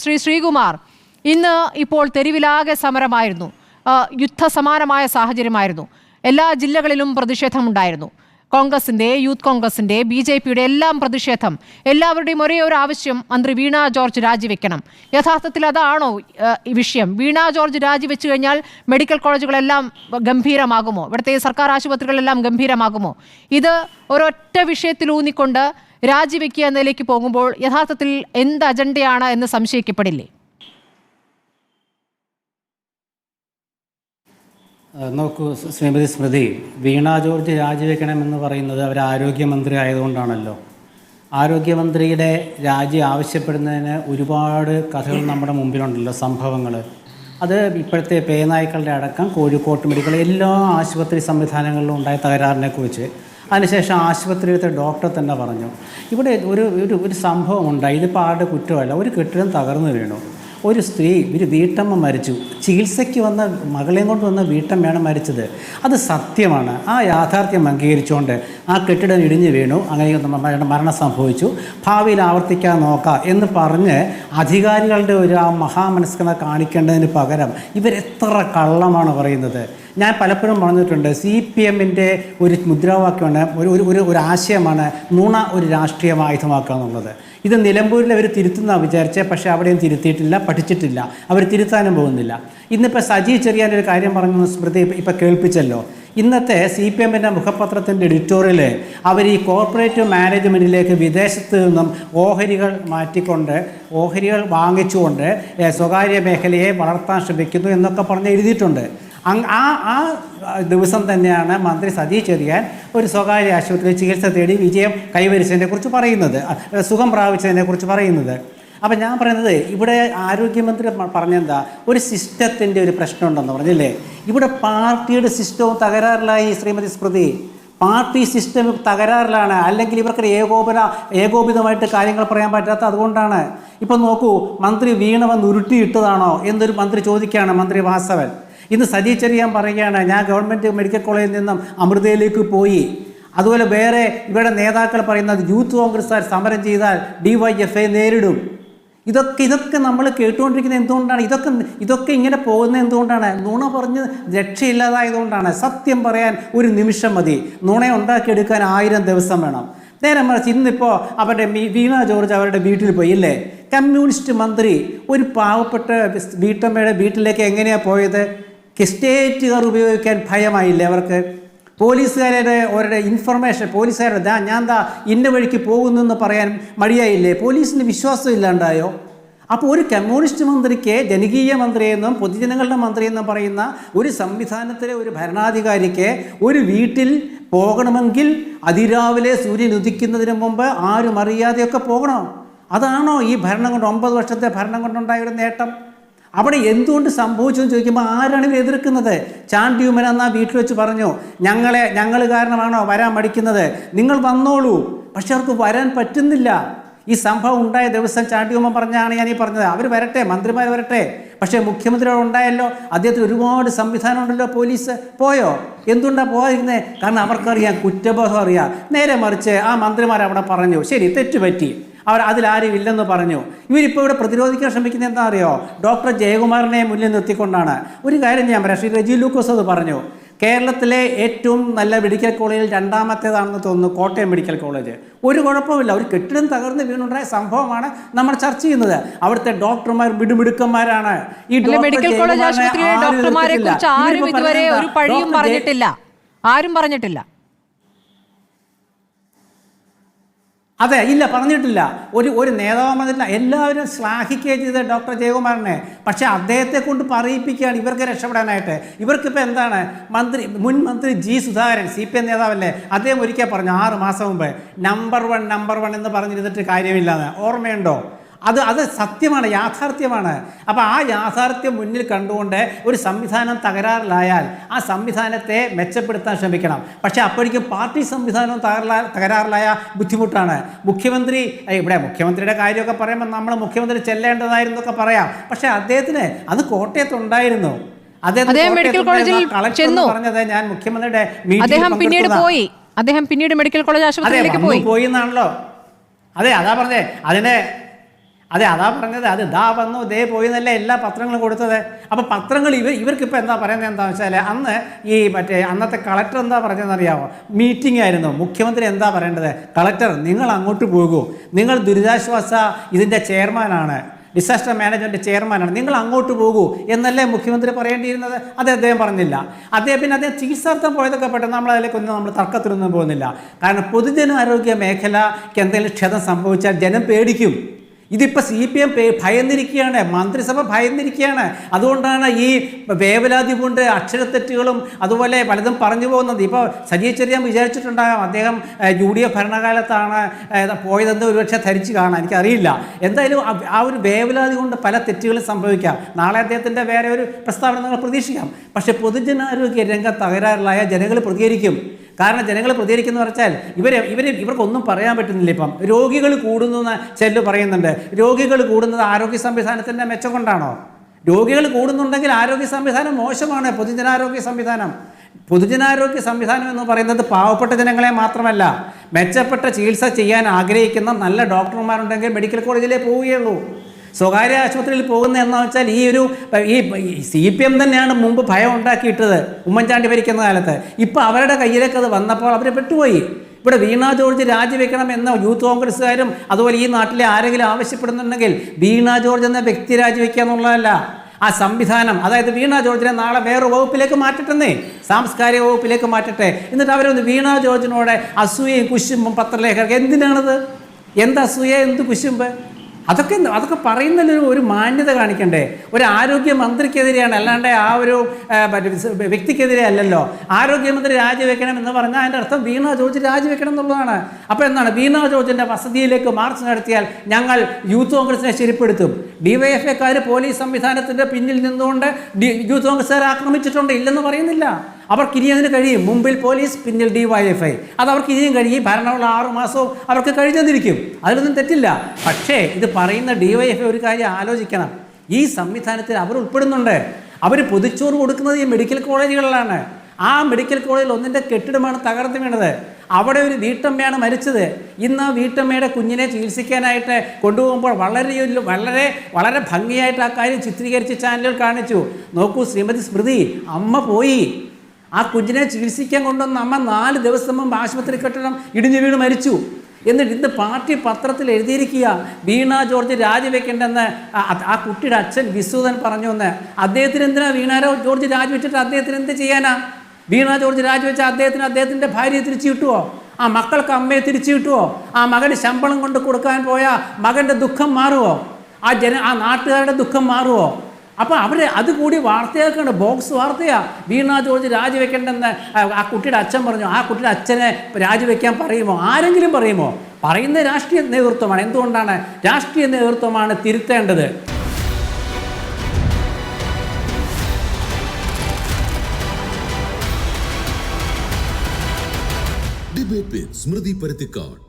ശ്രീ ശ്രീകുമാർ, ഇന്ന് ഇപ്പോൾ തെരുവിലാകെ സമരമായിരുന്നു, യുദ്ധസമാനമായ സാഹചര്യമായിരുന്നു. എല്ലാ ജില്ലകളിലും പ്രതിഷേധമുണ്ടായിരുന്നു. കോൺഗ്രസിന്റെ, യൂത്ത് കോൺഗ്രസിന്റെ, BJPയുടെ എല്ലാം പ്രതിഷേധം. എല്ലാവരുടെയും ഒരേ ഒരു ആവശ്യം, മന്ത്രി വീണ ജോർജ് രാജിവെക്കണം. യഥാർത്ഥത്തിൽ അതാണോ ഈ വിഷയം? വീണ ജോർജ് രാജിവെച്ചു കഴിഞ്ഞാൽ മെഡിക്കൽ കോളേജുകളെല്ലാം ഗംഭീരമാകുമോ? ഇവിടുത്തെ സർക്കാർ ആശുപത്രികളെല്ലാം ഗംഭീരമാകുമോ? ഇത് ഒരൊറ്റ വിഷയത്തിലൂന്നിക്കൊണ്ട് രാജിവെക്കുക എന്നതിലേക്ക് പോകുമ്പോൾ യഥാർത്ഥത്തിൽ എന്ത് അജണ്ടയാണ് എന്ന് സംശയിക്കപ്പെടില്ലേ? നോക്കൂ ശ്രീമതി സ്മൃതി, വീണ ജോർജ് രാജിവെക്കണമെന്ന് പറയുന്നത് അവർ ആരോഗ്യമന്ത്രി ആയതുകൊണ്ടാണല്ലോ. ആരോഗ്യമന്ത്രിയുടെ രാജി ആവശ്യപ്പെടുന്നതിന് ഒരുപാട് കഥകൾ നമ്മുടെ മുമ്പിലുണ്ടല്ലോ, സംഭവങ്ങൾ. അത് ഇപ്പോഴത്തെ പേനായ്ക്കളുടെ അടക്കം കോഴിക്കോട്ട് മെഡിക്കൽ എല്ലാ ആശുപത്രി സംവിധാനങ്ങളിലും ഉണ്ടായ തകരാറിനെക്കുറിച്ച് അതിനുശേഷം ആശുപത്രിയിലത്തെ ഡോക്ടർ തന്നെ പറഞ്ഞു. ഇവിടെ ഒരു സംഭവം ഉണ്ടായി. ഇതിപ്പോൾ ആരുടെ കുറ്റമല്ല. ഒരു കെട്ടിടം തകർന്നു വീണു, ഒരു സ്ത്രീ, ഒരു വീട്ടമ്മ മരിച്ചു. ചികിത്സയ്ക്ക് വന്ന മകളെയും കൊണ്ട് വന്ന വീട്ടമ്മയാണ് മരിച്ചത്. അത് സത്യമാണ്. ആ യാഥാർത്ഥ്യം അംഗീകരിച്ചുകൊണ്ട് ആ കെട്ടിടം ഇടിഞ്ഞു വീണു, അങ്ങനെ മരണം സംഭവിച്ചു, ഭാവിയിൽ ആവർത്തിക്കാൻ നോക്കാം എന്ന് പറഞ്ഞ് അധികാരികളുടെ ഒരു ആ മഹാമനസ്കത കാണിക്കേണ്ടതിന് പകരം ഇവരെത്ര കള്ളമാണ് പറയുന്നത്. ഞാൻ പലപ്പോഴും പറഞ്ഞിട്ടുണ്ട്, CPMൻ്റെ ഒരു മുദ്രാവാക്യമാണ്, ഒരു ആശയമാണ് നുണ ഒരു രാഷ്ട്രീയ ആയുധമാക്കുക എന്നുള്ളത്. ഇത് നിലമ്പൂരിൽ അവർ തിരുത്തുന്ന വിചാരിച്ചേ, പക്ഷേ അവിടെയും തിരുത്തിയിട്ടില്ല, പഠിച്ചിട്ടില്ല, അവർ തിരുത്താനും പോകുന്നില്ല. ഇന്നിപ്പോൾ സജി ചെറിയാനൊരു കാര്യം പറഞ്ഞു സ്മൃതി ഇപ്പം കേൾപ്പിച്ചല്ലോ. ഇന്നത്തെ CPMൻ്റെ മുഖപത്രത്തിൻ്റെ എഡിറ്റോറിയൽ അവർ ഈ കോർപ്പറേറ്റ് മാനേജ്മെൻറ്റിലേക്ക് വിദേശത്ത് നിന്നും ഓഹരികൾ മാറ്റിക്കൊണ്ട്, ഓഹരികൾ വാങ്ങിച്ചുകൊണ്ട് സ്വകാര്യ മേഖലയെ വളർത്താൻ ശ്രമിക്കുന്നു എന്നൊക്കെ പറഞ്ഞ് എഴുതിയിട്ടുണ്ട്. ആ ദിവസം തന്നെയാണ് മന്ത്രി സജി ചെറിയാൻ ഒരു സ്വകാര്യ ആശുപത്രിയിൽ ചികിത്സ തേടി വിജയം കൈവരിച്ചതിനെക്കുറിച്ച് പറയുന്നത്, സുഖം പ്രാപിച്ചതിനെക്കുറിച്ച് പറയുന്നത്. അപ്പം ഞാൻ പറയുന്നത്, ഇവിടെ ആരോഗ്യമന്ത്രി പറഞ്ഞെന്താ, ഒരു സിസ്റ്റത്തിൻ്റെ ഒരു പ്രശ്നമുണ്ടെന്ന് പറഞ്ഞില്ലേ. ഇവിടെ പാർട്ടിയുടെ സിസ്റ്റവും തകരാറിലായി ശ്രീമതി സ്മൃതി. പാർട്ടി സിസ്റ്റം തകരാറിലാണ്. അല്ലെങ്കിൽ ഇവർക്ക് ഏകോപിതമായിട്ട് കാര്യങ്ങൾ പറയാൻ പറ്റാത്ത അതുകൊണ്ടാണ്. ഇപ്പം നോക്കൂ, മന്ത്രി വീണ വന്ന് ഉരുട്ടിയിട്ടതാണോ എന്നൊരു മന്ത്രി ചോദിക്കുകയാണ്, മന്ത്രി വാസവൻ. ഇന്ന് സജി ചെറിയാൻ പറയുകയാണ്, ഞാൻ ഗവൺമെൻറ് മെഡിക്കൽ കോളേജിൽ നിന്നും അമൃതയിലേക്ക് പോയി. അതുപോലെ വേറെ ഇവരുടെ നേതാക്കൾ പറയുന്നത്, യൂത്ത് കോൺഗ്രസ്സുകാർ സമരം ചെയ്താൽ DYFI നേരിടും. ഇതൊക്കെ നമ്മൾ കേട്ടുകൊണ്ടിരിക്കുന്നത് എന്തുകൊണ്ടാണ്? ഇതൊക്കെ ഇങ്ങനെ പോകുന്നത് എന്തുകൊണ്ടാണ്? നുണ പറഞ്ഞ് രക്ഷയില്ലാതായതുകൊണ്ടാണ്. സത്യം പറയാൻ ഒരു നിമിഷം മതി, നുണ ഉണ്ടാക്കിയെടുക്കാൻ 1000 ദിവസം വേണം. നേരെ മറിച്ച് ഇന്നിപ്പോൾ അവരുടെ വീണ ജോർജ് അവരുടെ വീട്ടിൽ പോയി ഇല്ലേ. കമ്മ്യൂണിസ്റ്റ് മന്ത്രി ഒരു പാവപ്പെട്ട വീട്ടമ്മയുടെ വീട്ടിലേക്ക് എങ്ങനെയാണ് പോയത്? സ്റ്റേറ്റുകാർ ഉപയോഗിക്കാൻ ഭയമായില്ലേ അവർക്ക്? പോലീസുകാരുടെ ഇൻഫർമേഷൻ, പോലീസുകാരുടെ ഞാൻ ഇന്ന വഴിക്ക് പോകുന്നു എന്ന് പറയാൻ മടിയായില്ലേ? പോലീസിന് വിശ്വാസം ഇല്ലാണ്ടായോ? അപ്പോൾ ഒരു കമ്മ്യൂണിസ്റ്റ് മന്ത്രിക്ക് ജനകീയ മന്ത്രിയെന്നും പൊതുജനങ്ങളുടെ മന്ത്രിയെന്നും പറയുന്ന ഒരു സംവിധാനത്തിലെ ഒരു ഭരണാധികാരിക്ക് ഒരു വീട്ടിൽ പോകണമെങ്കിൽ അതിരാവിലെ സൂര്യൻ ഉദിക്കുന്നതിന് മുമ്പ് ആരും അറിയാതെയൊക്കെ പോകണം. അതാണോ ഈ ഭരണം കൊണ്ട്, 9 വർഷത്തെ ഭരണം കൊണ്ടുണ്ടായ ഒരു നേട്ടം? അവിടെ എന്തുകൊണ്ട് സംഭവിച്ചു എന്ന് ചോദിക്കുമ്പോൾ ആരാണ് ഇവർ എതിർക്കുന്നത്? ചാണ്ടിയുമ്മൻ അന്ന് ആ വീട്ടിൽ വെച്ച് പറഞ്ഞു, ഞങ്ങൾ കാരണമാണോ വരാൻ മടിക്കുന്നത്? നിങ്ങൾ വന്നോളൂ. പക്ഷെ അവർക്ക് വരാൻ പറ്റുന്നില്ല. ഈ സംഭവം ഉണ്ടായ ദിവസം ചാണ്ടിയുമ്മൻ പറഞ്ഞാണ് ഞാൻ ഈ പറഞ്ഞത്, അവർ വരട്ടെ, മന്ത്രിമാർ വരട്ടെ. പക്ഷേ മുഖ്യമന്ത്രിയോട് ഉണ്ടായല്ലോ, അദ്ദേഹത്തിന് ഒരുപാട് സംവിധാനം ഉണ്ടല്ലോ. പോലീസ് പോയോ? എന്തുകൊണ്ടാണ് പോകാതിരുന്നത്? കാരണം അവർക്കറിയാം, കുറ്റബോധം അറിയാം. നേരെ മറിച്ച് ആ മന്ത്രിമാർ അവിടെ പറഞ്ഞു, ശരി തെറ്റുപറ്റി, അതിലാരും ഇല്ലെന്ന് പറഞ്ഞു. ഇവരിപ്പോൾ ഇവിടെ പ്രതിരോധിക്കാൻ ശ്രമിക്കുന്നത് എന്താ അറിയോ? ഡോക്ടർ ജയകുമാറിനെ മുന്നിൽ നിർത്തിക്കൊണ്ടാണ്. ഒരു കാര്യം ഞാൻ പറയാം, ശ്രീ റെജി ലൂക്കോസ് അത് പറഞ്ഞു. കേരളത്തിലെ ഏറ്റവും നല്ല മെഡിക്കൽ കോളേജിൽ 2ാമത്തേതാണെന്ന് തോന്നുന്നു കോട്ടയം മെഡിക്കൽ കോളേജ്. ഒരു കുഴപ്പമില്ല, ഒരു കെട്ടിടം തകർന്ന് വീണുണ്ടായ സംഭവമാണ് നമ്മൾ ചർച്ച ചെയ്യുന്നത്. അവിടുത്തെ ഡോക്ടർമാർ മിടുമിടുക്കന്മാരാണ്. ഈ മെഡിക്കൽ കോളേജ് ആശുപത്രിയിലെ ഡോക്ടർമാരെ കുറിച്ച് ആരും ഇതുവരെ ഒരു പഴിയും പറഞ്ഞിട്ടില്ല, ആരും പറഞ്ഞിട്ടില്ല. അതെ, ഇല്ല, പറഞ്ഞിട്ടില്ല. ഒരു നേതാവ് പറഞ്ഞിട്ടില്ല. എല്ലാവരും ശ്ലാഘിക്കുകയും ചെയ്ത ഡോക്ടർ ജയകുമാറിനെ. പക്ഷേ അദ്ദേഹത്തെ കൊണ്ട് പറയിപ്പിക്കുകയാണ് ഇവർക്ക് രക്ഷപ്പെടാനായിട്ട്. ഇവർക്കിപ്പോൾ എന്താണ്, മുൻ മന്ത്രി G. സുധാകരൻ, CPM നേതാവല്ലേ, അദ്ദേഹം ഒരിക്കൽ പറഞ്ഞു 6 മാസം മുമ്പ് നമ്പർ വൺ എന്ന് പറഞ്ഞിരുന്നിട്ട് കാര്യമില്ലാന്ന്. ഓർമ്മയുണ്ടോ? അത് സത്യമാണ്, യാഥാർത്ഥ്യമാണ്. അപ്പോൾ ആ യാഥാർത്ഥ്യം മുന്നിൽ കണ്ടുകൊണ്ട് ഒരു സംവിധാനം തകരാറിലായാൽ ആ സംവിധാനത്തെ മെച്ചപ്പെടുത്താൻ ശ്രമിക്കണം. പക്ഷേ അപ്പോഴേക്കും പാർട്ടി സംവിധാനവും തകരാറിലായ ബുദ്ധിമുട്ടാണ്. മുഖ്യമന്ത്രിയുടെ കാര്യമൊക്കെ പറയുമ്പോൾ നമ്മൾ മുഖ്യമന്ത്രി ചെല്ലേണ്ടതായിരുന്നു എന്നൊക്കെ പറയാം. പക്ഷേ അദ്ദേഹത്തിന് അത് കോട്ടയത്തുണ്ടായിരുന്നു. അദ്ദേഹം മെഡിക്കൽ കോളേജിൽ ചെന്നു പറഞ്ഞത്, ഞാൻ മുഖ്യമന്ത്രിയുടെ അദ്ദേഹം പിന്നീട് മെഡിക്കൽ കോളേജ് ആശുപത്രിയിലേക്ക് പോയി എന്നാണല്ലോ. അതെ, അതാ പറഞ്ഞേ. അതെ, അതാ പറഞ്ഞത്. അത് ഇതാ വന്നു ദേ പോയി എന്നല്ലേ എല്ലാ പത്രങ്ങളും കൊടുത്തത്. അപ്പോൾ പത്രങ്ങൾ ഇവർക്കിപ്പോൾ എന്താ പറയുന്നത് എന്താണെന്ന് വെച്ചാൽ, അന്ന് ഈ അന്നത്തെ കളക്ടർ എന്താ പറഞ്ഞതെന്നറിയാമോ? മീറ്റിംഗ് ആയിരുന്നു. മുഖ്യമന്ത്രി എന്താ പറയേണ്ടത്? കളക്ടർ നിങ്ങൾ അങ്ങോട്ട് പോകൂ, നിങ്ങൾ ദുരിതാശ്വാസ ഇതിൻ്റെ ചെയർമാനാണ്, ഡിസാസ്റ്റർ മാനേജ്മെൻറ്റ് ചെയർമാനാണ്, നിങ്ങൾ അങ്ങോട്ട് പോകൂ എന്നല്ലേ മുഖ്യമന്ത്രി പറയേണ്ടിയിരുന്നത്? അത് അദ്ദേഹം പറഞ്ഞില്ല. അദ്ദേഹം ചികിത്സാർത്ഥം പോയതൊക്കെ പെട്ടെന്ന് നമ്മളതിലേക്കൊന്നും നമ്മൾ തർക്കത്തിലൊന്നും പോകുന്നില്ല. കാരണം പൊതുജനാരോഗ്യ മേഖലയ്ക്ക് എന്തെങ്കിലും ക്ഷതം സംഭവിച്ചാൽ ജനം പേടിക്കും. ഇതിപ്പോൾ CPM ഭയന്നിരിക്കുകയാണ്, മന്ത്രിസഭ ഭയന്നിരിക്കുകയാണ്. അതുകൊണ്ടാണ് ഈ വേവലാതി കൊണ്ട് അക്ഷരത്തെറ്റുകളും അതുപോലെ പലതും പറഞ്ഞു പോകുന്നത്. ഇപ്പോൾ സജി ചെറിയാൻ വിചാരിച്ചിട്ടുണ്ടാകാം അദ്ദേഹം UDF ഭരണകാലത്താണ് പോയതെന്ന് ഒരുപക്ഷെ ധരിച്ച് കാണാൻ, എനിക്കറിയില്ല. എന്തായാലും ആ ഒരു വേവലാതി കൊണ്ട് പല തെറ്റുകളും സംഭവിക്കാം. നാളെ അദ്ദേഹത്തിൻ്റെ വേറെ ഒരു പ്രസ്താവന നിങ്ങൾ പ്രതീക്ഷിക്കാം. പക്ഷേ പൊതുജനാരോഗ്യ രംഗം തകരാറിലായ ജനങ്ങൾ പ്രതികരിക്കും. കാരണം ജനങ്ങൾ പ്രതികരിക്കുന്നു പറഞ്ഞാൽ ഇവർക്കൊന്നും പറയാൻ പറ്റുന്നില്ല. ഇപ്പം രോഗികൾ കൂടുന്നു ചെല്ലു പറയുന്നുണ്ട്. രോഗികൾ കൂടുന്നത് ആരോഗ്യ സംവിധാനത്തിൻ്റെ മെച്ചം കൊണ്ടാണോ? രോഗികൾ കൂടുന്നുണ്ടെങ്കിൽ ആരോഗ്യ സംവിധാനം മോശമാണ്. പൊതുജനാരോഗ്യ സംവിധാനം എന്ന് പറയുന്നത് പാവപ്പെട്ട ജനങ്ങളെ മാത്രമല്ല, മെച്ചപ്പെട്ട ചികിത്സ ചെയ്യാൻ ആഗ്രഹിക്കുന്ന നല്ല ഡോക്ടർമാരുണ്ടെങ്കിൽ മെഡിക്കൽ കോളേജിലേ പോവുകയുള്ളൂ. സ്വകാര്യ ആശുപത്രിയിൽ പോകുന്ന എന്താണെന്ന് വെച്ചാൽ ഈ CPM തന്നെയാണ് മുമ്പ് ഭയം ഉണ്ടാക്കിയിട്ടത് ഉമ്മൻചാണ്ടി ഭരിക്കുന്ന കാലത്ത്. ഇപ്പോൾ അവരുടെ കയ്യിലേക്ക് അത് വന്നപ്പോൾ അവർ പെട്ടുപോയി. ഇവിടെ വീണ ജോർജ് രാജിവെക്കണം എന്ന യൂത്ത് കോൺഗ്രസ്സുകാരും അതുപോലെ ഈ നാട്ടിലെ ആരെങ്കിലും ആവശ്യപ്പെടുന്നുണ്ടെങ്കിൽ വീണ ജോർജ് എന്ന വ്യക്തി രാജിവെക്കുക എന്നുള്ളതല്ല, ആ സംവിധാനം. അതായത് വീണ ജോർജിനെ നാളെ വേറെ വകുപ്പിലേക്ക് മാറ്റട്ടെന്നേ, സാംസ്കാരിക വകുപ്പിലേക്ക് മാറ്റട്ടെ. എന്നിട്ട് അവരൊന്ന് വീണ ജോർജിനോട് അസൂയയും കുശുമ്പും പത്രലേഖകർക്ക് എന്തിനാണത്? എന്ത് അസൂയ, എന്ത് കുശുമ്പ്? അതൊക്കെ പറയുന്നതിൽ ഒരു മാന്യത കാണിക്കണ്ടേ? ഒരു ആരോഗ്യമന്ത്രിക്കെതിരെയാണ്, അല്ലാണ്ട് ആ ഒരു വ്യക്തിക്കെതിരെ അല്ലല്ലോ. ആരോഗ്യമന്ത്രി രാജിവെക്കണം എന്ന് പറഞ്ഞാൽ അതിൻ്റെ അർത്ഥം വീണ ജോർജ് രാജിവെക്കണം എന്നുള്ളതാണ്. അപ്പോൾ എന്താണ്? വീണ ജോർജിൻ്റെ വസതിയിലേക്ക് മാർച്ച് നടത്തിയാൽ ഞങ്ങൾ യൂത്ത് കോൺഗ്രസിനെ ശരിപ്പെടുത്തും. DYFIക്കാർ പോലീസ് സംവിധാനത്തിൻ്റെ പിന്നിൽ നിന്നുകൊണ്ട് യൂത്ത് കോൺഗ്രസ്സുകാരെ ആക്രമിച്ചിട്ടുണ്ട്, ഇല്ലെന്ന് പറയുന്നില്ല. അവർക്ക് ഇനി അതിന് കഴിയും. മുമ്പിൽ പോലീസ്, പിന്നിൽ DYFI. അത് അവർക്ക് ഇനിയും കഴിയും. ഭരണമുള്ള 6 മാസവും അവർക്ക് കഴിഞ്ഞെന്നിരിക്കും, അതിലൊന്നും തെറ്റില്ല. പക്ഷേ ഇത് പറയുന്ന DYFI ഒരു കാര്യം ആലോചിക്കണം. ഈ സംവിധാനത്തിൽ അവർ ഉൾപ്പെടുന്നുണ്ട്. അവർ പൊതിച്ചോറ് കൊടുക്കുന്നത് ഈ മെഡിക്കൽ കോളേജുകളിലാണ്. ആ മെഡിക്കൽ കോളേജിൽ ഒന്നിൻ്റെ കെട്ടിടമാണ് തകർന്നു വീണത്. അവിടെ ഒരു വീട്ടമ്മയാണ് മരിച്ചത്. ഇന്ന് ആ വീട്ടമ്മയുടെ കുഞ്ഞിനെ ചികിത്സിക്കാനായിട്ട് കൊണ്ടുപോകുമ്പോൾ വളരെ ഭംഗിയായിട്ട് ആ കാര്യം ചിത്രീകരിച്ച് ചാനലുകൾ കാണിച്ചു. നോക്കൂ, ശ്രീമതി സ്മൃതി അമ്മ പോയി, ആ കുഞ്ഞിനെ ചികിത്സിക്കാൻ കൊണ്ടുവന്ന അമ്മ 4 ദിവസം മുമ്പ് ആശുപത്രി കെട്ടിടം ഇടിഞ്ഞു വീണ് മരിച്ചു. എന്നിട്ട് ഇന്ന് പാർട്ടി പത്രത്തിൽ എഴുതിയിരിക്കുക വീണ ജോർജ് രാജിവെക്കേണ്ടെന്ന് ആ കുട്ടിയുടെ അച്ഛൻ വിസുധൻ പറഞ്ഞു എന്ന്. അദ്ദേഹത്തിന് എന്തിനാ വീണ ജോർജ് രാജിവെച്ചിട്ട് അദ്ദേഹത്തിന് എന്ത് ചെയ്യാനാ? വീണ ജോർജ് രാജിവെച്ച അദ്ദേഹത്തിൻ്റെ ഭാര്യയെ തിരിച്ചു കിട്ടുമോ? ആ മക്കൾക്ക് അമ്മയെ തിരിച്ചു കിട്ടുമോ? ആ മകന് ശമ്പളം കൊണ്ട് കൊടുക്കാൻ പോയ മകൻ്റെ ദുഃഖം മാറുമോ? ആ നാട്ടുകാരുടെ ദുഃഖം മാറുമോ? അപ്പോൾ അവർ അതുകൂടി വാർത്തയാക്കാണ്, ബോക്സ് വാർത്തയാണ്. വീണ ജോർജ് രാജിവെക്കേണ്ടെന്ന് ആ കുട്ടിയുടെ അച്ഛൻ പറഞ്ഞു. ആ കുട്ടിയുടെ അച്ഛനെ രാജിവെക്കാൻ പറയുമോ? ആരെങ്കിലും പറയുമോ? പറയുന്ന രാഷ്ട്രീയ നേതൃത്വമാണ്. എന്തുകൊണ്ടാണ്? രാഷ്ട്രീയ നേതൃത്വമാണ് തിരുത്തേണ്ടത്. ഡിബേറ്റ് വിത്ത് സ്മൃതി പരുത്തിക്കാട്.